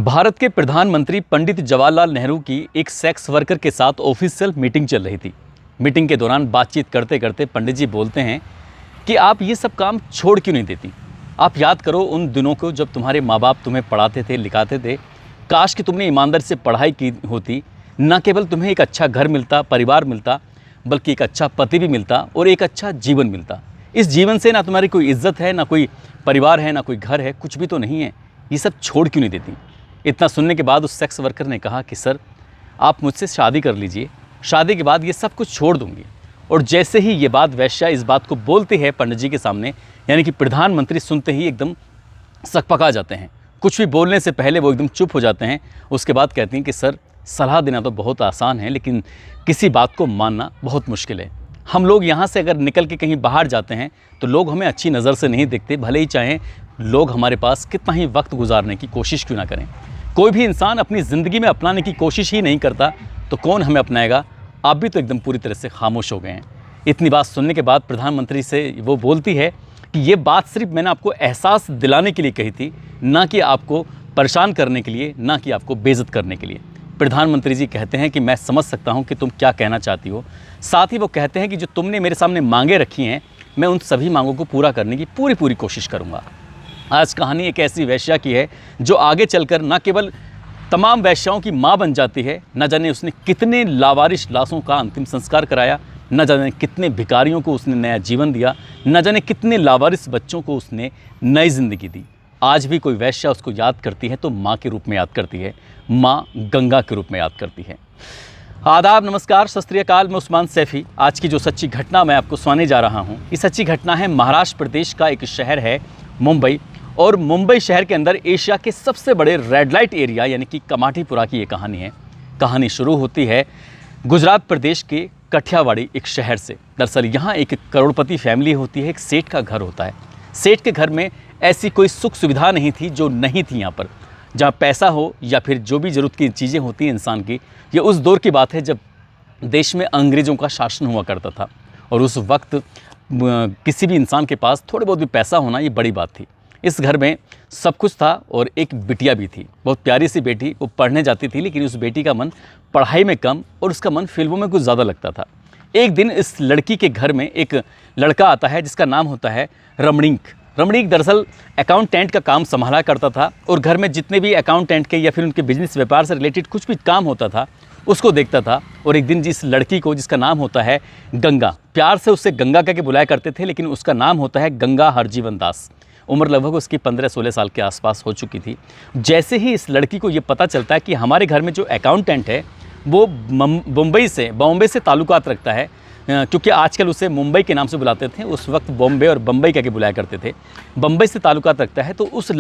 भारत के प्रधानमंत्री पंडित जवाहरलाल नेहरू की एक सेक्स वर्कर के साथ ऑफिशियल मीटिंग चल रही थी। मीटिंग के दौरान बातचीत करते करते पंडित जी बोलते हैं कि आप ये सब काम छोड़ क्यों नहीं देती। आप याद करो उन दिनों को जब तुम्हारे माँ बाप तुम्हें पढ़ाते थे, लिखाते थे। काश कि तुमने ईमानदारी से पढ़ाई की होती, न केवल तुम्हें एक अच्छा घर मिलता, परिवार मिलता, बल्कि एक अच्छा पति भी मिलता और एक अच्छा जीवन मिलता। इस जीवन से ना तुम्हारी कोई इज्जत है, ना कोई परिवार है, ना कोई घर है, कुछ भी तो नहीं है। ये सब छोड़ क्यों नहीं देती। इतना सुनने के बाद उस सेक्स वर्कर ने कहा कि सर, आप मुझसे शादी कर लीजिए, शादी के बाद ये सब कुछ छोड़ दूंगी। और जैसे ही ये बात वैश्या इस बात को बोलती है पंडित जी के सामने, यानी कि प्रधानमंत्री सुनते ही एकदम सकपका जाते हैं। कुछ भी बोलने से पहले वो एकदम चुप हो जाते हैं। उसके बाद कहती हैं कि सर, सलाह देना तो बहुत आसान है, लेकिन किसी बात को मानना बहुत मुश्किल है। हम लोग यहाँ से अगर निकल के कहीं बाहर जाते हैं तो लोग हमें अच्छी नज़र से नहीं देखते, भले ही चाहें लोग हमारे पास कितना ही वक्त गुजारने की कोशिश क्यों ना करें। कोई भी इंसान अपनी ज़िंदगी में अपनाने की कोशिश ही नहीं करता तो कौन हमें अपनाएगा। आप भी तो एकदम पूरी तरह से खामोश हो गए हैं। इतनी बात सुनने के बाद प्रधानमंत्री से वो बोलती है कि ये बात सिर्फ मैंने आपको एहसास दिलाने के लिए कही थी, ना कि आपको परेशान करने के लिए, ना कि आपको बेइज्जत करने के लिए। प्रधानमंत्री जी कहते हैं कि मैं समझ सकता हूं कि तुम क्या कहना चाहती हो। साथ ही वो कहते हैं कि जो तुमने मेरे सामने मांगे रखी हैं, मैं उन सभी मांगों को पूरा करने की पूरी कोशिश करूंगा। आज कहानी एक ऐसी वैश्या की है जो आगे चलकर न केवल तमाम वैश्याओं की माँ बन जाती है, न जाने उसने कितने लावारिश लाशों का अंतिम संस्कार कराया, न जाने कितने भिखारियों को उसने नया जीवन दिया, न जाने कितने लावारिस बच्चों को उसने नई ज़िंदगी दी। आज भी कोई वैश्या उसको याद करती है तो माँ के रूप में याद करती है, माँ गंगा के रूप में याद करती है। आदाब, नमस्कार, सत श्री अकाल। मैं उस्मान सैफ़ी। आज की जो सच्ची घटना मैं आपको सुनाने जा रहा हूँ, ये सच्ची घटना है महाराष्ट्र प्रदेश का एक शहर है मुंबई। और मुंबई शहर के अंदर एशिया के सबसे बड़े रेड लाइट एरिया यानी कि कमाठीपुरा की ये कहानी है। कहानी शुरू होती है गुजरात प्रदेश के कठियावाड़ी एक शहर से। दरअसल यहाँ एक करोड़पति फैमिली होती है, एक सेठ का घर होता है। सेठ के घर में ऐसी कोई सुख सुविधा नहीं थी जो नहीं थी यहाँ पर। जहाँ पैसा हो या फिर जो भी ज़रूरत की चीज़ें होती हैं इंसान की, ये उस दौर की बात है जब देश में अंग्रेज़ों का शासन हुआ करता था। और उस वक्त किसी भी इंसान के पास थोड़े बहुत भी पैसा होना ये बड़ी बात थी। इस घर में सब कुछ था और एक बिटिया भी थी, बहुत प्यारी सी बेटी। वो पढ़ने जाती थी, लेकिन उस बेटी का मन पढ़ाई में कम और उसका मन फिल्मों में कुछ ज़्यादा लगता था। एक दिन इस लड़की के घर में एक लड़का आता है जिसका नाम होता है रमणीक। रमणीक दरअसल अकाउंटेंट का काम संभाला करता था और घर में जितने भी अकाउंटेंट के या फिर उनके बिजनेस व्यापार से रिलेटेड कुछ भी काम होता था उसको देखता था। और एक दिन जिस लड़की को, जिसका नाम होता है गंगा, प्यार से उससे गंगा कह के बुलाया करते थे, लेकिन उसका नाम होता है गंगा हरजीवन दास। उम्र लगभग उसकी 15-16 साल के आसपास हो चुकी थी। जैसे ही इस लड़की को ये पता चलता है कि हमारे घर में जो अकाउंटेंट है वो बॉम्बे से ताल्लुकात रखता है, क्योंकि आजकल उसे मुंबई के नाम से बुलाते थे, उस वक्त बॉम्बे और बम्बई कह के बुलाया करते थे। बम्बई से ताल्लुकात रखता है तो उस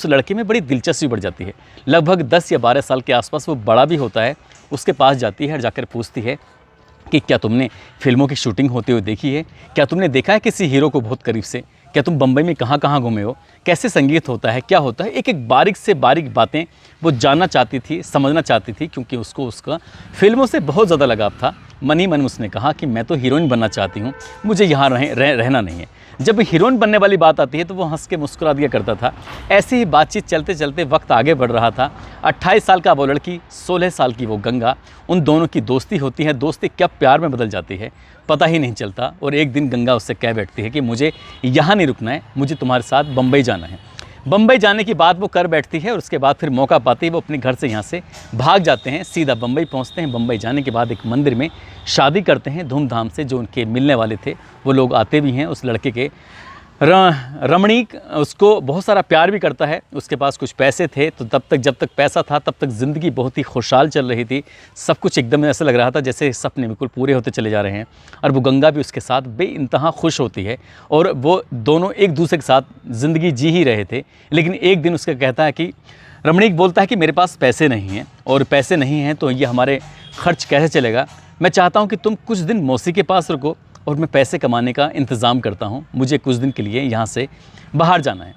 लड़के में बड़ी दिलचस्पी बढ़ जाती है। लगभग 10 या 12 साल के आसपास वो बड़ा भी होता है। उसके पास जाती है और जाकर पूछती है कि क्या तुमने फिल्मों की शूटिंग होते हुए देखी है? क्या तुमने देखा है किसी हीरो को बहुत करीब से? क्या तुम बम्बई में कहाँ कहाँ घूमे हो? कैसे संगीत होता है, क्या होता है? एक एक बारीक से बारीक बातें वो जानना चाहती थी, समझना चाहती थी, क्योंकि उसको उसका फिल्मों से बहुत ज़्यादा लगाव था। मन ही मन उसने कहा कि मैं तो हीरोइन बनना चाहती हूँ, मुझे यहाँ रहना नहीं है। जब हीरोइन बनने वाली बात आती है तो वो हंस के मुस्कुरा दिया करता था। ऐसी ही बातचीत चलते चलते वक्त आगे बढ़ रहा था। 28 साल का वो लड़की, 16 साल की वो गंगा, उन दोनों की दोस्ती होती है। दोस्ती क्या प्यार में बदल जाती है पता ही नहीं चलता। और एक दिन गंगा उससे कह बैठती है कि मुझे यहाँ नहीं रुकना है, मुझे तुम्हारे साथ बम्बई जाना है। बम्बई जाने की बात वो कर बैठती है और उसके बाद फिर मौका पाती है वो अपने घर से यहाँ से भाग जाते हैं, सीधा बम्बई पहुँचते हैं। बम्बई जाने के बाद एक मंदिर में शादी करते हैं धूमधाम से। जो उनके मिलने वाले थे वो लोग आते भी हैं। उस लड़के के रमणीक उसको बहुत सारा प्यार भी करता है। उसके पास कुछ पैसे थे तो जब तक पैसा था तब तक ज़िंदगी बहुत ही खुशहाल चल रही थी। सब कुछ एकदम ऐसा लग रहा था जैसे सपने बिल्कुल पूरे होते चले जा रहे हैं। और वो गंगा भी उसके साथ बेइंतहा खुश होती है और वो दोनों एक दूसरे के साथ ज़िंदगी जी ही रहे थे। लेकिन एक दिन उसका कहता है कि रमणीक बोलता है कि मेरे पास पैसे नहीं हैं, और पैसे नहीं हैं तो ये हमारे खर्च कैसे चलेगा। मैं चाहता हूँ कि तुम कुछ दिन मौसी के पास रुको और मैं पैसे कमाने का इंतज़ाम करता हूँ, मुझे कुछ दिन के लिए यहाँ से बाहर जाना है।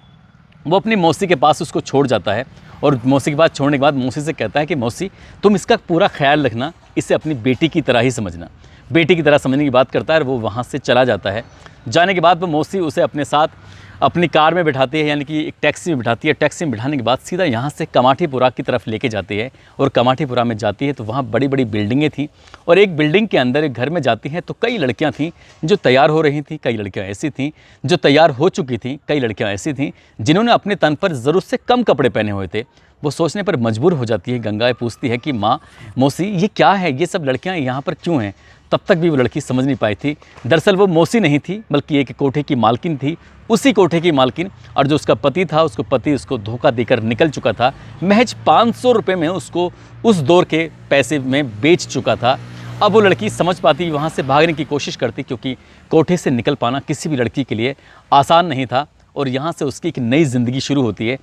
वो अपनी मौसी के पास उसको छोड़ जाता है और मौसी के पास छोड़ने के बाद मौसी से कहता है कि मौसी, तुम इसका पूरा ख्याल रखना, इसे अपनी बेटी की तरह ही समझना। बेटी की तरह समझने की बात करता है और वो वहाँ से चला जाता है। जाने के बाद वो मौसी उसे अपने साथ अपनी कार में बिठाती है, यानी कि एक टैक्सी में बिठाती है। टैक्सी में बिठाने के बाद सीधा यहाँ से कमाठीपुरा की तरफ लेके जाती है और कमाठीपुरा में जाती है तो वहाँ बड़ी बड़ी बिल्डिंगें थी और एक बिल्डिंग के अंदर एक घर में जाती हैं तो कई लड़कियाँ थीं जो तैयार हो रही थीं, कई लड़कियाँ ऐसी थीं जो तैयार हो चुकी थीं, कई लड़कियाँ ऐसी थीं जिन्होंने अपने तन पर ज़रूरत से कम कपड़े पहने हुए थे। वो सोचने पर मजबूर हो जाती है। गंगा पूछती है कि माँ, मौसी, ये क्या है, ये सब लड़कियाँ यहाँ पर क्यों हैं? तब तक भी वो लड़की समझ नहीं पाई थी। दरअसल वो मौसी नहीं थी बल्कि एक कोठे की मालकिन थी, उसी कोठे की मालकिन। और जो उसका पति था, उसको धोखा देकर निकल चुका था, महज 500 रुपये में उसको उस दौर के पैसे में बेच चुका था। अब वो लड़की समझ पाती, वहाँ से भागने की कोशिश करती क्योंकि कोठे से निकल पाना किसी भी लड़की के लिए आसान नहीं था और यहाँ से उसकी एक नई ज़िंदगी शुरू होती है।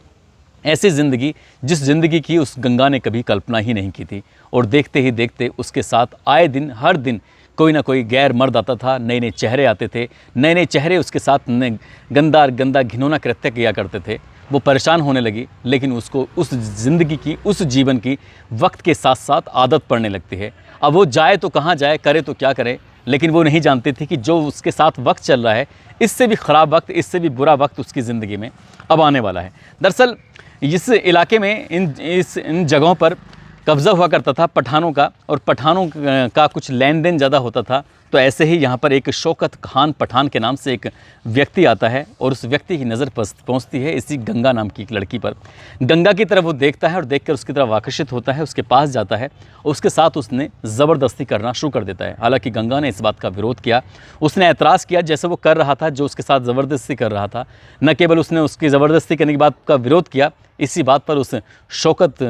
ऐसी ज़िंदगी जिस ज़िंदगी की उस गंगा ने कभी कल्पना ही नहीं की थी। और देखते ही देखते उसके साथ आए दिन, हर दिन कोई ना कोई गैर मर्द आता था, नए नए चेहरे आते थे, नए नए चेहरे उसके साथ गंदा गंदा घिनौना कृत्य किया करते थे। वो परेशान होने लगी, लेकिन उसको उस ज़िंदगी की, उस जीवन की वक्त के साथ साथ आदत पड़ने लगती है। अब वो जाए तो कहाँ जाए, करे तो क्या करे, लेकिन वो नहीं जानती थी कि जो उसके साथ वक्त चल रहा है, इससे भी ख़राब वक्त, इससे भी बुरा वक्त उसकी ज़िंदगी में अब आने वाला है। दरअसल इस इलाके में इन जगहों पर कब्ज़ा हुआ करता था पठानों का, और पठानों का कुछ लेन देन ज़्यादा होता था। तो ऐसे ही यहाँ पर एक शौकत खान पठान के नाम से एक व्यक्ति आता है और उस व्यक्ति की नज़र पहुँचती है इसी गंगा नाम की एक लड़की पर। गंगा की तरफ वो देखता है और देखकर उसकी तरफ आकर्षित होता है, उसके पास जाता है और उसके साथ उसने ज़बरदस्ती करना शुरू कर देता है। हालांकि गंगा ने इस बात का विरोध किया, उसने ऐतराज़ किया जैसे वो कर रहा था, जो उसके साथ ज़बरदस्ती कर रहा था। न केवल उसने उसकी ज़बरदस्ती करने की बात का विरोध किया, इसी बात पर उस शौकत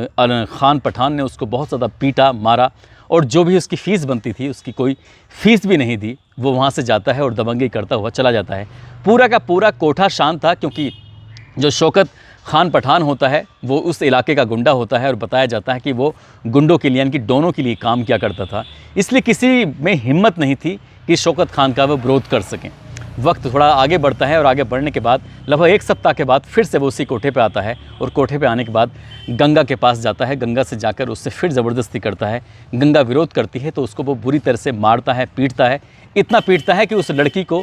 खान पठान ने उसको बहुत ज़्यादा पीटा, मारा और जो भी उसकी फ़ीस बनती थी, उसकी कोई फ़ीस भी नहीं दी। वो वहाँ से जाता है और दबंगी करता हुआ चला जाता है। पूरा का पूरा कोठा शांत था क्योंकि जो शौकत खान पठान होता है वो उस इलाके का गुंडा होता है और बताया जाता है कि वो गुंडों के लिए, यानी कि डोनों के लिए काम किया करता था। इसलिए किसी में हिम्मत नहीं थी कि शौकत खान का वो विरोध कर सकें। वक्त थोड़ा आगे बढ़ता है और आगे बढ़ने के बाद लगभग 1 सप्ताह के बाद फिर से वो उसी कोठे पे आता है और कोठे पे आने के बाद गंगा के पास जाता है। गंगा से जाकर उससे फिर ज़बरदस्ती करता है। गंगा विरोध करती है तो उसको वो बुरी तरह से मारता है, पीटता है। इतना पीटता है कि उस लड़की को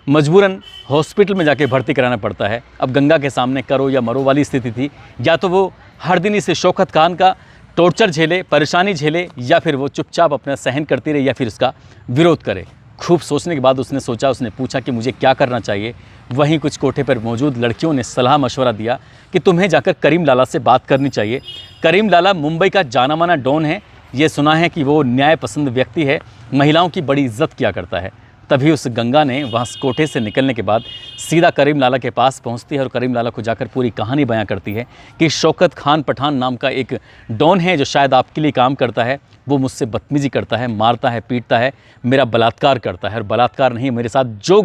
मजबूरन हॉस्पिटल में जाके भर्ती कराना पड़ता है। अब गंगा के सामने करो या मरो वाली स्थिति थी। या तो वो हर दिन इस शौकत खान का टॉर्चर झेले, परेशानी झेले, या फिर वो चुपचाप अपना सहन करती रहे या फिर उसका विरोध करे। खूब सोचने के बाद उसने पूछा कि मुझे क्या करना चाहिए। वहीं कुछ कोठे पर मौजूद लड़कियों ने सलाह मशवरा दिया कि तुम्हें जाकर करीम लाला से बात करनी चाहिए। करीम लाला मुंबई का जाना माना डॉन है। ये सुना है कि वो न्याय पसंद व्यक्ति है, महिलाओं की बड़ी इज्जत किया करता है। तभी उस गंगा ने वहाँ कोठे से निकलने के बाद सीधा करीम लाला के पास पहुँचती है और करीम लाला को जाकर पूरी कहानी बयां करती है कि शौकत खान पठान नाम का एक डॉन है जो शायद आपके लिए काम करता है। वो मुझसे बदतमीज़ी करता है, मारता है, पीटता है, मेरा बलात्कार करता है, और बलात्कार नहीं, मेरे साथ जो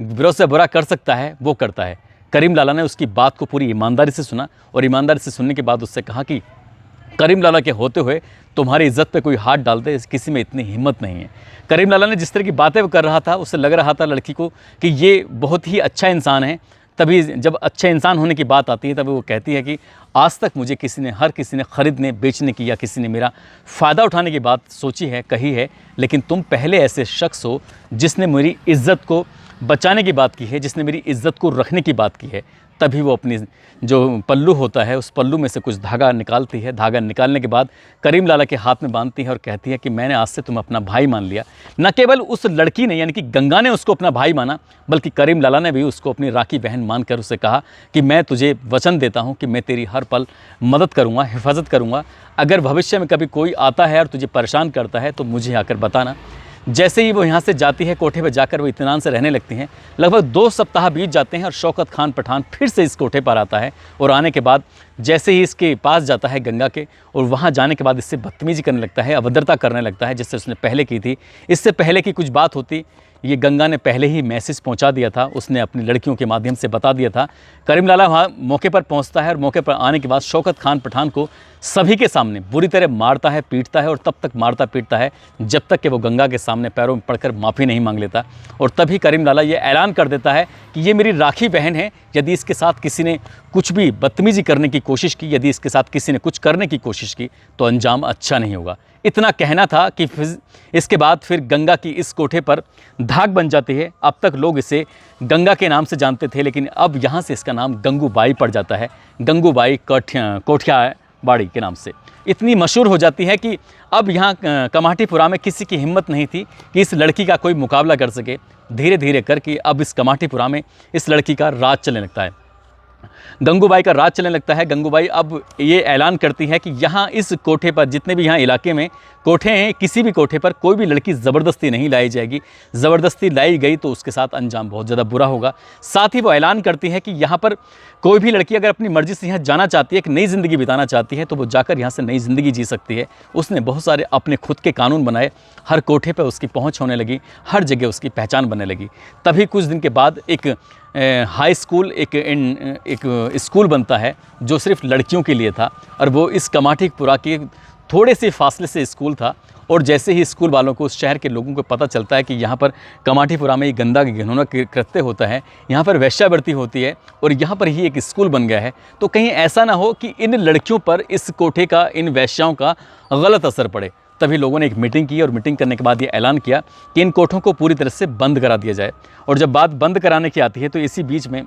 बुरा से बुरा कर सकता है वो करता है। करीम लाला ने उसकी बात को पूरी ईमानदारी से सुना और ईमानदारी से सुनने के बाद उससे कहा कि करीम लाला के होते हुए तुम्हारी इज्जत पे कोई हाथ डाल दे, किसी में इतनी हिम्मत नहीं है। करीम लाला ने जिस तरह की बातें वो कर रहा था, उससे लग रहा था लड़की को कि ये बहुत ही अच्छा इंसान है। तभी जब अच्छे इंसान होने की बात आती है तभी वो कहती है कि आज तक मुझे हर किसी ने ख़रीदने, बेचने की या किसी ने मेरा फ़ायदा उठाने की बात सोची है, कही है, लेकिन तुम पहले ऐसे शख्स हो जिसने मेरी इज़्ज़त को बचाने की बात की है, जिसने मेरी इज़्ज़त को रखने की बात की है। तभी वो अपनी जो पल्लू होता है उस पल्लू में से कुछ धागा निकालती है। धागा निकालने के बाद करीम लाला के हाथ में बांधती है और कहती है कि मैंने आज से तुम्हें अपना भाई मान लिया। न केवल उस लड़की ने, यानी कि गंगा ने उसको अपना भाई माना, बल्कि करीम लाला ने भी उसको अपनी राखी बहन मानकर उसे कहा कि मैं तुझे वचन देता हूँ कि मैं तेरी हर पल मदद करूँगा, हिफाजत करूँगा। अगर भविष्य में कभी कोई आता है और तुझे परेशान करता है तो मुझे आकर बताना। जैसे ही वो यहाँ से जाती है, कोठे पर जाकर वो इत्मीनान से रहने लगती हैं। लगभग 2 सप्ताह बीत जाते हैं और शौकत खान पठान फिर से इस कोठे पर आता है और आने के बाद जैसे ही इसके पास जाता है गंगा के, और वहाँ जाने के बाद इससे बदतमीजी करने लगता है, अभद्रता करने लगता है जिससे उसने पहले की थी। इससे पहले की कुछ बात होती, ये गंगा ने पहले ही मैसेज पहुंचा दिया था, उसने अपनी लड़कियों के माध्यम से बता दिया था। करीम लाला वहाँ मौके पर पहुंचता है और मौके पर आने के बाद शौकत खान पठान को सभी के सामने बुरी तरह मारता है, पीटता है और तब तक मारता पीटता है जब तक कि वो गंगा के सामने पैरों में पड़कर माफ़ी नहीं मांग लेता। और तभी करीम लाला ये ऐलान कर देता है कि ये मेरी राखी बहन है, यदि इसके साथ किसी ने कुछ भी बदतमीजी करने की कोशिश की, यदि इसके साथ किसी ने कुछ करने की कोशिश की तो अंजाम अच्छा नहीं होगा। इतना कहना था कि इसके बाद फिर गंगा की इस कोठे पर धाक बन जाती है। अब तक लोग इसे गंगा के नाम से जानते थे, लेकिन अब यहाँ से इसका नाम गंगूबाई पड़ जाता है, गंगूबाई कोठियावाड़ी के नाम से। इतनी मशहूर हो जाती है कि अब यहाँ कमाटीपुरा में किसी की हिम्मत नहीं थी कि इस लड़की का कोई मुकाबला कर सके। धीरे धीरे करके अब इस कमाटीपुरा में इस लड़की का राज चलने लगता है, गंगूबाई का राज चलने लगता है। गंगूबाई अब ये ऐलान करती है कि यहाँ इस कोठे पर, जितने भी यहाँ इलाके में कोठे हैं, किसी भी कोठे पर कोई भी लड़की ज़बरदस्ती नहीं लाई जाएगी। ज़बरदस्ती लाई गई तो उसके साथ अंजाम बहुत ज़्यादा बुरा होगा। साथ ही वो ऐलान करती है कि यहाँ पर कोई भी लड़की अगर अपनी मर्ज़ी से यहाँ जाना चाहती है, एक नई ज़िंदगी बिताना चाहती है, तो वो जाकर यहाँ से नई ज़िंदगी जी सकती है। उसने बहुत सारे अपने खुद के कानून बनाए, हर कोठे पर उसकी पहुँच होने लगी, हर जगह उसकी पहचान बनने लगी। तभी कुछ दिन के बाद एक हाई स्कूल, एक स्कूल बनता है जो सिर्फ लड़कियों के लिए था, और वो इस कमाटीपुरा के थोड़े से फासले से स्कूल था। और जैसे ही स्कूल वालों को, उस शहर के लोगों को पता चलता है कि यहाँ पर कमाटीपुरा में ये गंदा घिनौना कृत्य होता है, यहाँ पर वेश्यावृत्ति होती है और यहाँ पर ही एक स्कूल बन गया है, तो कहीं ऐसा ना हो कि इन लड़कियों पर, इस कोठे का, इन वेश्याओं का गलत असर पड़े। तभी लोगों ने एक मीटिंग की और मीटिंग करने के बाद ये ऐलान किया कि इन कोठों को पूरी तरह से बंद करा दिया जाए। और जब बात बंद कराने की आती है तो इसी बीच में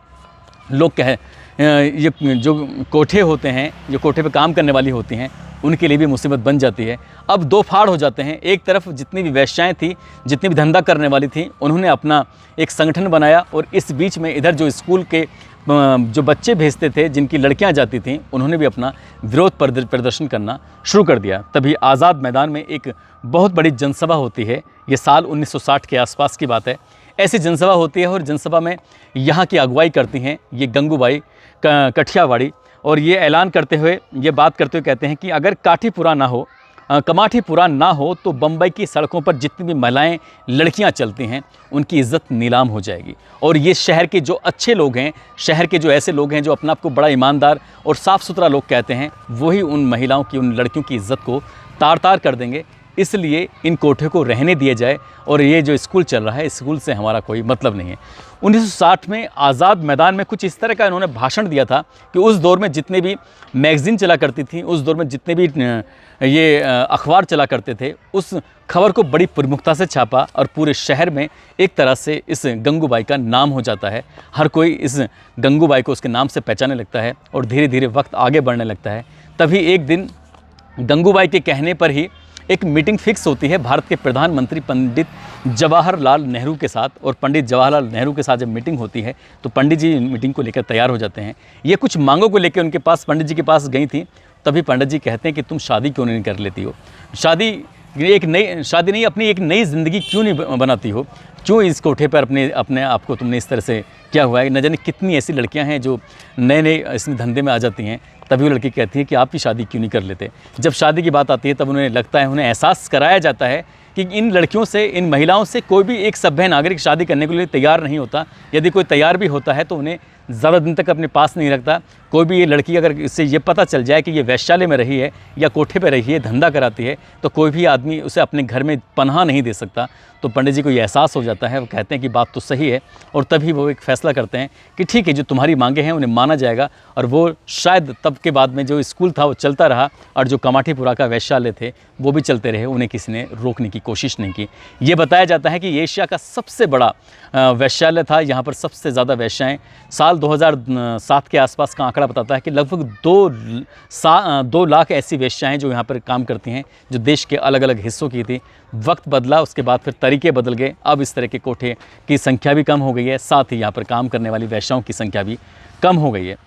लोग ये जो कोठे होते हैं, जो कोठे पे काम करने वाली होती हैं, उनके लिए भी मुसीबत बन जाती है। अब दो फाड़ हो जाते हैं। एक तरफ जितनी भी वेश्याएँ थी, जितनी भी धंधा करने वाली थी, उन्होंने अपना एक संगठन बनाया, और इस बीच में इधर जो स्कूल के जो बच्चे भेजते थे, जिनकी लड़कियां जाती थीं, उन्होंने भी अपना विरोध प्रदर्शन करना शुरू कर दिया। तभी आज़ाद मैदान में एक बहुत बड़ी जनसभा होती है। ये साल 1960 के आसपास की बात है। ऐसी जनसभा होती है और जनसभा में यहाँ की अगुवाई करती हैं ये गंगूबाई कोठियावाड़ी, और ये ऐलान करते हुए, ये बात करते हुए कहते हैं कि अगर कमाटीपुरा ना हो तो बम्बई की सड़कों पर जितनी भी महिलाएं, लड़कियां चलती हैं, उनकी इज़्ज़त नीलाम हो जाएगी। और ये शहर के जो अच्छे लोग हैं, शहर के जो ऐसे लोग हैं जो अपने आप को बड़ा ईमानदार और साफ़ सुथरा लोग कहते हैं, वही उन महिलाओं की, उन लड़कियों की इज़्ज़त को तार तार कर देंगे। इसलिए इन कोठे को रहने दिया जाए, और ये जो स्कूल चल रहा है, स्कूल से हमारा कोई मतलब नहीं है। 1960 में आज़ाद मैदान में कुछ इस तरह का इन्होंने भाषण दिया था कि उस दौर में जितने भी मैगज़ीन चला करती थी, उस दौर में जितने भी ये अखबार चला करते थे, उस खबर को बड़ी प्रमुखता से छापा, और पूरे शहर में एक तरह से इस गंगूबाई का नाम हो जाता है। हर कोई इस गंगूबाई को उसके नाम से पहचानने लगता है, और धीरे धीरे वक्त आगे बढ़ने लगता है। तभी एक दिन गंगूबाई के कहने पर ही एक मीटिंग फिक्स होती है भारत के प्रधानमंत्री पंडित जवाहरलाल नेहरू के साथ। और पंडित जवाहरलाल नेहरू के साथ जब मीटिंग होती है तो पंडित जी मीटिंग को लेकर तैयार हो जाते हैं। ये कुछ मांगों को लेकर उनके पास, पंडित जी के पास गई थी। तभी पंडित जी कहते हैं कि तुम शादी क्यों नहीं कर लेती हो, शादी नहीं, अपनी एक नई ज़िंदगी क्यों नहीं बनाती हो, क्यों इस कोठे पर अपने आप को तुमने इस तरह से क्या हुआ है। न जाने कितनी ऐसी लड़कियां हैं जो नए इसमें धंधे में आ जाती हैं। तभी वो लड़की कहती है कि आप ही शादी क्यों नहीं कर लेते। जब शादी की बात आती है तब उन्हें लगता है, उन्हें एहसास कराया जाता है कि इन लड़कियों से, इन महिलाओं से कोई भी एक सभ्य नागरिक शादी करने के लिए तैयार नहीं होता। यदि कोई तैयार भी होता है तो उन्हें ज़्यादा दिन तक अपने पास नहीं रखता। कोई भी ये लड़की अगर इससे ये पता चल जाए कि ये वैश्यालय में रही है या कोठे पे रही है, धंधा कराती है, तो कोई भी आदमी उसे अपने घर में पनाह नहीं दे सकता। तो पंडित जी को ये एहसास हो जाता है। वो कहते हैं कि बात तो सही है, और तभी वो एक फ़ैसला करते हैं कि ठीक है, जो तुम्हारी मांगे हैं उन्हें माना जाएगा। और वो शायद तब के बाद में जो स्कूल था वो चलता रहा, और जो कमाटीपुरा का वैश्यालय थे वो भी चलते रहे। उन्हें किसी ने रोकने की कोशिश नहीं की। ये बताया जाता है कि एशिया का सबसे बड़ा वैश्यालय था। यहाँ पर सबसे ज़्यादा वैश्याएँ, साल 2007 के आसपास का आंकड़ा बताता है कि लगभग 2 लाख ऐसी वेश्याएँ जो यहाँ पर काम करती हैं, जो देश के अलग अलग हिस्सों की थी। वक्त बदला, उसके बाद फिर तरीके बदल गए। अब इस तरह के कोठे की संख्या भी कम हो गई है, साथ ही यहाँ पर काम करने वाली वेश्याओं की संख्या भी कम हो गई है।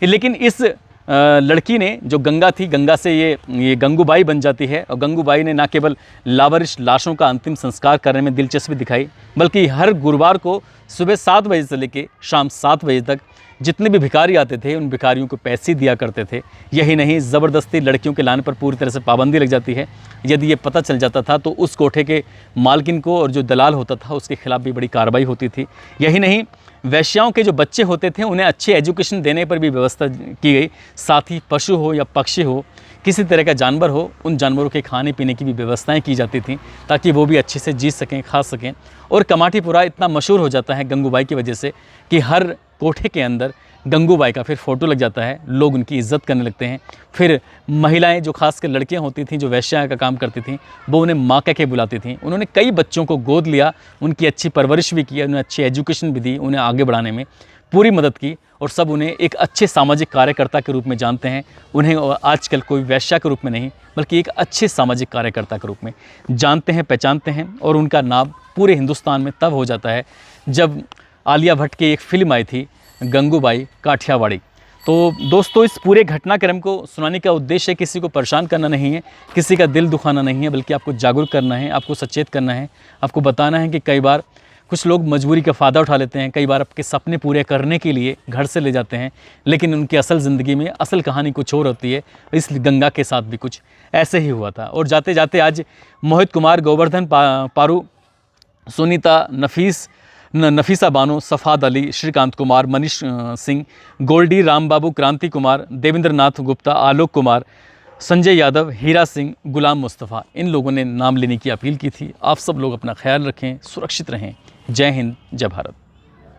लेकिन इस लड़की ने, जो गंगा थी, गंगा से ये गंगूबाई बन जाती है। और गंगूबाई ने न केवल लावारिस लाशों का अंतिम संस्कार करने में दिलचस्पी दिखाई, बल्कि हर गुरुवार को सुबह 7 बजे से लेकर शाम 7 बजे तक जितने भी भिखारी आते थे, उन भिखारियों को पैसे दिया करते थे। यही नहीं, ज़बरदस्ती लड़कियों के लाने पर पूरी तरह से पाबंदी लग जाती है। यदि ये पता चल जाता था तो उस कोठे के मालकिन को और जो दलाल होता था उसके खिलाफ भी बड़ी कार्रवाई होती थी। यही नहीं, वैश्याओं के जो बच्चे होते थे उन्हें अच्छे एजुकेशन देने पर भी व्यवस्था की गई। साथ ही पशु हो या पक्षी हो, किसी तरह का जानवर हो, उन जानवरों के खाने पीने की भी व्यवस्थाएं की जाती थी, ताकि वो भी अच्छे से जी सकें, खा सकें। और कमाटीपुरा इतना मशहूर हो जाता है गंगूबाई की वजह से कि हर कोठे के अंदर गंगूबाई का फिर फ़ोटो लग जाता है, लोग उनकी इज़्ज़त करने लगते हैं। फिर महिलाएं जो खासकर लड़कियां होती थीं, जो वेश्या का काम करती थीं, वो उन्हें माँ कह के बुलाती थीं। उन्होंने कई बच्चों को गोद लिया, उनकी अच्छी परवरिश भी की, उन्हें अच्छी एजुकेशन भी दी, उन्हें आगे बढ़ाने में पूरी मदद की, और सब उन्हें एक अच्छे सामाजिक कार्यकर्ता के रूप में जानते हैं। उन्हें आजकल कोई वेश्या के रूप में नहीं, बल्कि एक अच्छे सामाजिक कार्यकर्ता के रूप में जानते हैं, पहचानते हैं। और उनका नाम पूरे हिंदुस्तान में तब हो जाता है जब आलिया भट्ट की एक फ़िल्म आई थी, गंगूबाई काठियावाड़ी। तो दोस्तों, इस पूरे घटनाक्रम को सुनाने का उद्देश्य किसी को परेशान करना नहीं है, किसी का दिल दुखाना नहीं है, बल्कि आपको जागरूक करना है, आपको सचेत करना है, आपको बताना है कि कई बार कुछ लोग मजबूरी का फ़ायदा उठा लेते हैं, कई बार आपके सपने पूरे करने के लिए घर से ले जाते हैं, लेकिन उनकी असल ज़िंदगी में असल कहानी कुछ और होती है। इस गंगा के साथ भी कुछ ऐसे ही हुआ था। और जाते जाते आज मोहित कुमार, गोवर्धन पारू, सुनीता, नफीसा बानो, सफ़ाद अली, श्रीकांत कुमार, मनीष सिंह, गोल्डी, रामबाबू, क्रांति कुमार, देवेंद्र नाथ गुप्ता, आलोक कुमार, संजय यादव, हीरा सिंह, गुलाम मुस्तफ़ा, इन लोगों ने नाम लेने की अपील की थी। आप सब लोग अपना ख्याल रखें, सुरक्षित रहें। जय हिंद, जय भारत।